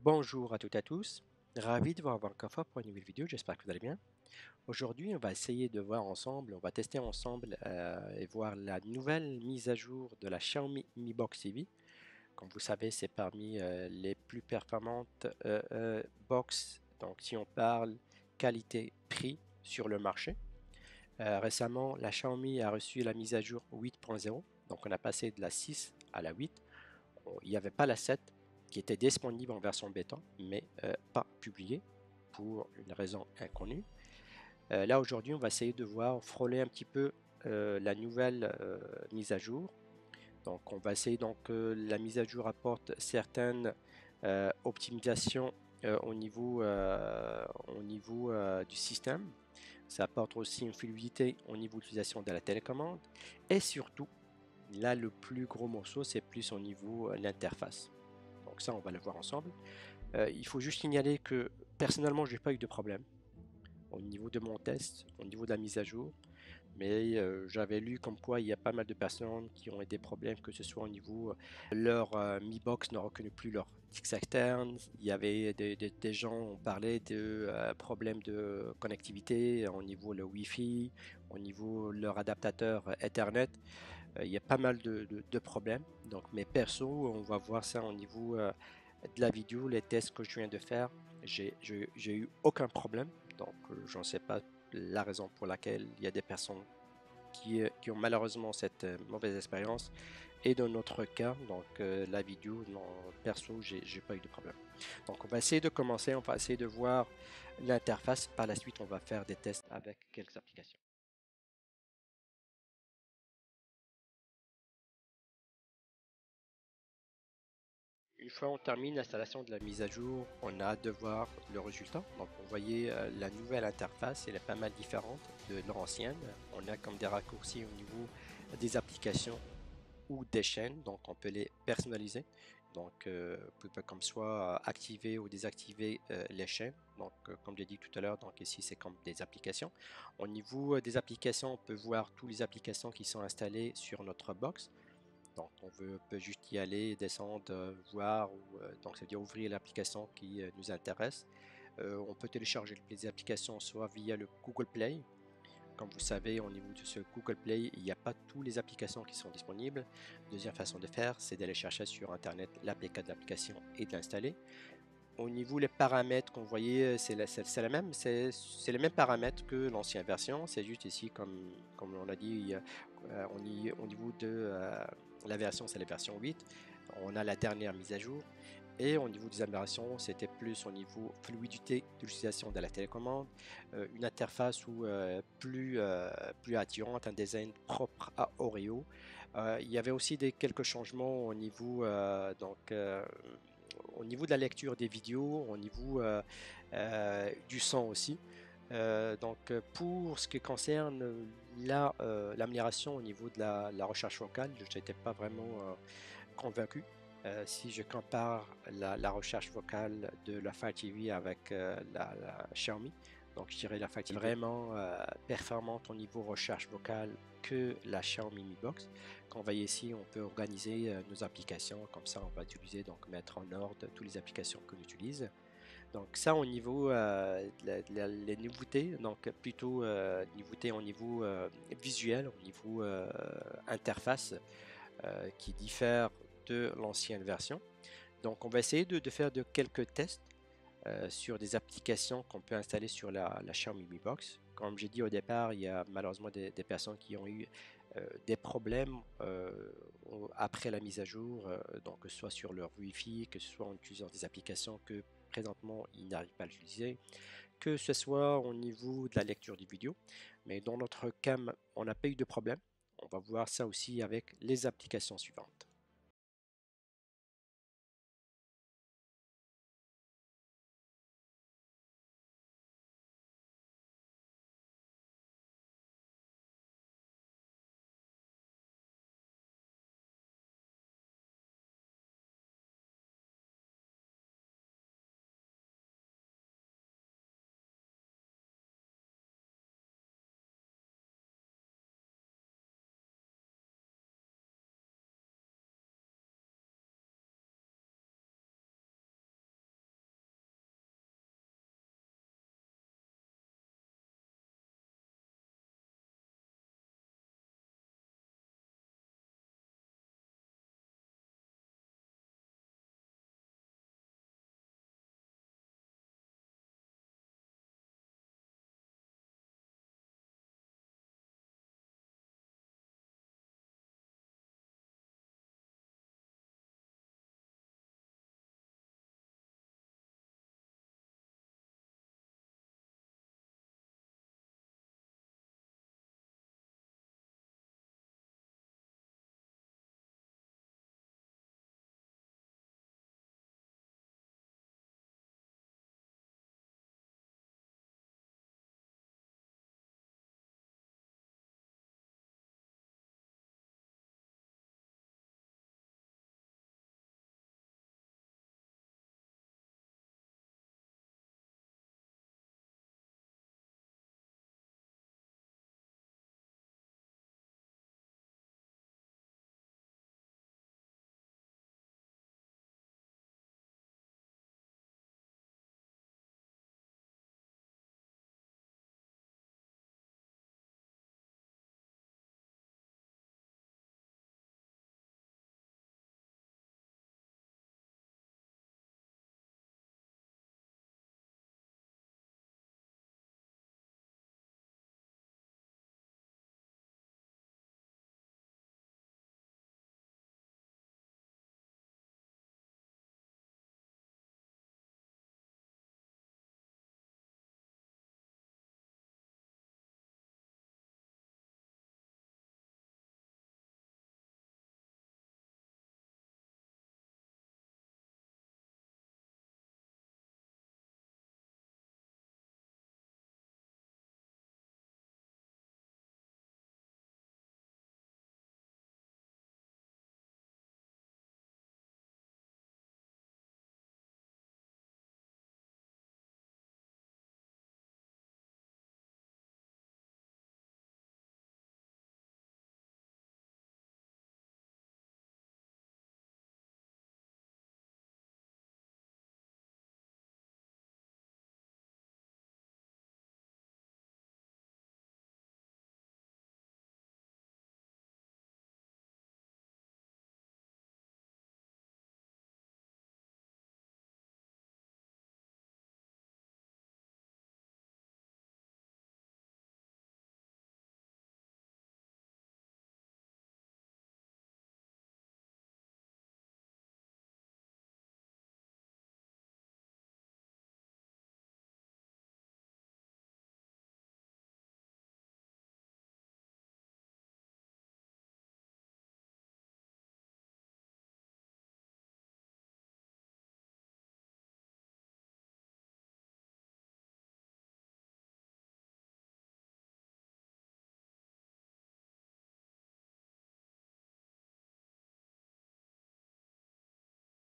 Bonjour à toutes et à tous, ravi de vous avoir encore fois pour une nouvelle vidéo, j'espère que vous allez bien. Aujourd'hui, on va essayer de voir ensemble, on va tester ensemble et voir la nouvelle mise à jour de la Xiaomi Mi Box TV. Comme vous savez, c'est parmi les plus performantes box, donc si on parle qualité-prix sur le marché. Récemment, la Xiaomi a reçu la mise à jour 8.0, donc on a passé de la 6 à la 8. Il n'y avait pas la 7 qui était disponible en version bêta, mais pas publiée pour une raison inconnue. Là aujourd'hui, on va essayer de voir, frôler un petit peu la nouvelle mise à jour. Donc on va essayer la mise à jour apporte certaines optimisations au niveau du système. Ça apporte aussi une fluidité au niveau de l'utilisation de la télécommande et surtout, là le plus gros morceau, c'est plus au niveau de l'interface. Donc ça, on va le voir ensemble. Il faut juste signaler que personnellement, je n'ai pas eu de problème au niveau de mon test, au niveau de la mise à jour. Mais j'avais lu comme quoi il y a pas mal de personnes qui ont eu des problèmes, que ce soit au niveau leur Mi Box ne reconnaît plus leur disque externe. Il y avait des gens, on parlait de problèmes de connectivité au niveau le Wi-Fi, au niveau leur adaptateur Ethernet. Il y a pas mal de problèmes. Donc, mes persos, on va voir ça au niveau de la vidéo, les tests que je viens de faire. J'ai eu aucun problème. Donc, je ne sais pas la raison pour laquelle il y a des personnes qui ont malheureusement cette mauvaise expérience. Et dans notre cas, donc la vidéo, non, perso, j'ai pas eu de problème. Donc, on va essayer de commencer. On va essayer de voir l'interface. Par la suite, on va faire des tests avec quelques applications. Une fois on termine l'installation de la mise à jour, on a hâte de voir le résultat. Donc vous voyez la nouvelle interface, elle est pas mal différente de l'ancienne. On a comme des raccourcis au niveau des applications ou des chaînes, donc on peut les personnaliser. Donc vous pouvez comme soit activer ou désactiver les chaînes. Donc comme j'ai dit tout à l'heure, donc ici c'est comme des applications. Au niveau des applications, on peut voir toutes les applications qui sont installées sur notre box. Donc, peut juste y aller, descendre, voir, donc ça veut dire ouvrir l'application qui nous intéresse. On peut télécharger les applications soit via le Google Play. Comme vous savez, au niveau de ce Google Play, il n'y a pas toutes les applications qui sont disponibles. Deuxième façon de faire, c'est d'aller chercher sur Internet l'APK de l'application et de l'installer. Au niveau des paramètres qu'on voyait, c'est les mêmes paramètres que l'ancienne version. C'est juste ici, comme on a dit, au niveau de la version, c'est la version 8. On a la dernière mise à jour. Et au niveau des améliorations, c'était plus au niveau fluidité de l'utilisation de la télécommande, une interface plus attirante, un design propre à Oreo. Il y avait aussi quelques changements au niveau de la lecture des vidéos, au niveau du son aussi. Pour ce qui concerne l'amélioration au niveau de la recherche vocale, je n'étais pas vraiment convaincu. Si je compare la recherche vocale de la Fire TV avec la Xiaomi, donc je dirais la Fire TV vraiment performante au niveau recherche vocale que la Xiaomi Mi Box. Quand on va ici, on peut organiser nos applications, comme ça on va utiliser, donc mettre en ordre toutes les applications qu'on utilise. Donc ça au niveau les nouveautés, donc plutôt nouveautés au niveau visuel, au niveau interface qui diffère de l'ancienne version. Donc on va essayer de faire quelques tests sur des applications qu'on peut installer sur la Xiaomi Mi Box. Comme j'ai dit au départ, il y a malheureusement des personnes qui ont eu des problèmes après la mise à jour, donc que ce soit sur leur Wi-Fi, que ce soit en utilisant des applications que présentement ils n'arrivent pas à l'utiliser, que ce soit au niveau de la lecture des vidéos. Mais dans notre cas, on n'a pas eu de problème. On va voir ça aussi avec les applications suivantes.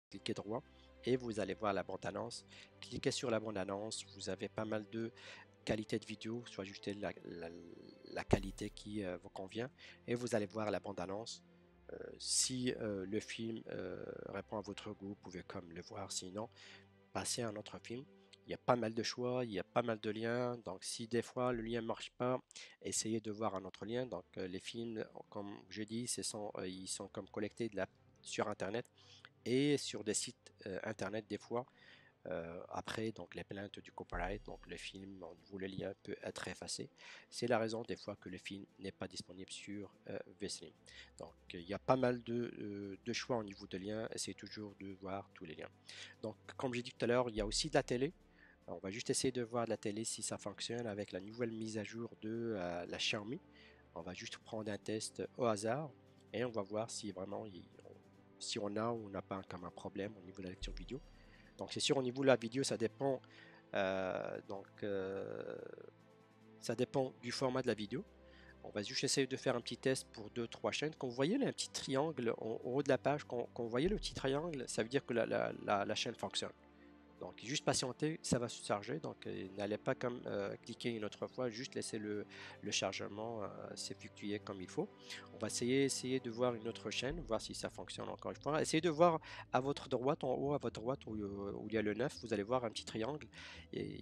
cliquez droit et vous allez voir la bande-annonce. Cliquez sur la bande-annonce, vous avez pas mal de qualité de vidéo, soit ajustez la qualité qui vous convient et vous allez voir la bande-annonce. Si le film répond à votre goût, vous pouvez comme le voir, sinon passer à un autre film. Il y a pas mal de choix, il y a pas mal de liens. Donc, si des fois le lien ne marche pas, essayez de voir un autre lien. Donc, les films, comme je dis, ils sont comme collectés sur Internet et sur des sites Internet des fois. Après, donc les plaintes du copyright, donc le film, au niveau le lien peut être effacé. C'est la raison des fois que le film n'est pas disponible sur VSLM. Donc, il y a pas mal de choix au niveau des liens. Essayez toujours de voir tous les liens. Donc, comme j'ai dit tout à l'heure, il y a aussi de la télé. On va juste essayer de voir de la télé si ça fonctionne avec la nouvelle mise à jour de la Xiaomi. On va juste prendre un test au hasard et on va voir si vraiment si on a ou on n'a pas comme un problème au niveau de la lecture vidéo. Donc c'est sûr au niveau de la vidéo ça dépend ça dépend du format de la vidéo. On va juste essayer de faire un petit test pour deux trois chaînes. Quand vous voyez là, un petit triangle en haut de la page, quand vous voyez le petit triangle, ça veut dire que la chaîne fonctionne. Donc, juste patienter, ça va se charger. Donc, n'allez pas comme cliquer une autre fois, juste laisser le chargement s'effectuer comme il faut. On va essayer de voir une autre chaîne, voir si ça fonctionne encore une fois. Essayez de voir à votre droite, en haut, à votre droite, où il y a le 9, vous allez voir un petit triangle. Et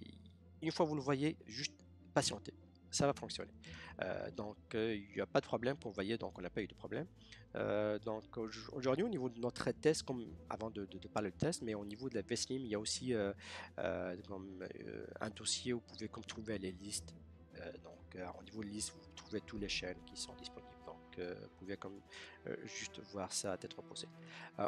une fois que vous le voyez, juste patienter. Ça va fonctionner. Il n'y a pas de problème pour vous voyez, donc on n'a pas eu de problème. Aujourd'hui, au niveau de notre test, comme avant de parler de test, mais au niveau de la VSLIM, il y a aussi un dossier où vous pouvez comme trouver les listes. Au niveau de liste, vous trouvez toutes les chaînes qui sont disponibles. Vous pouvez comme juste voir ça à tête reposée.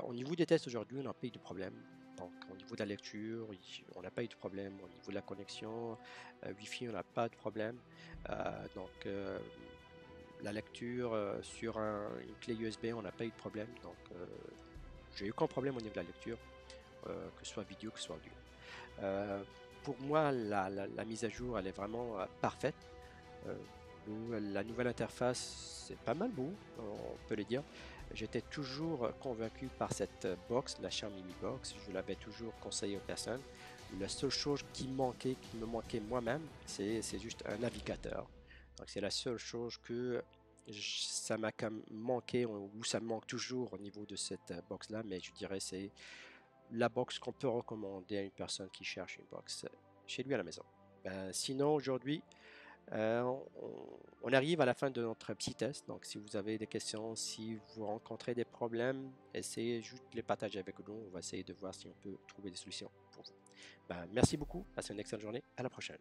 Au niveau des tests aujourd'hui, on n'a pas eu de problème. Donc, au niveau de la lecture, on n'a pas eu de problème. Au niveau de la connexion, Wi-Fi, on n'a pas de problème. La lecture sur une clé USB, on n'a pas eu de problème. J'ai eu aucun problème au niveau de la lecture, que ce soit vidéo, que ce soit audio. Euh, pour moi, la mise à jour, elle est vraiment parfaite. Euh, la nouvelle interface, c'est pas mal beau, on peut le dire. J'étais toujours convaincu par cette box, la Xiaomi Mi Box. Je l'avais toujours conseillé aux personnes. La seule chose qui me manquait moi-même, c'est juste un navigateur. Donc c'est la seule chose que ça m'a quand même manqué ou ça me manque toujours au niveau de cette box-là. Mais je dirais c'est la box qu'on peut recommander à une personne qui cherche une box chez lui à la maison. Sinon aujourd'hui, on arrive à la fin de notre petit test. Donc, si vous avez des questions, si vous rencontrez des problèmes, essayez juste de les partager avec nous. On va essayer de voir si on peut trouver des solutions pour vous. Merci beaucoup. Passez une excellente journée. À la prochaine.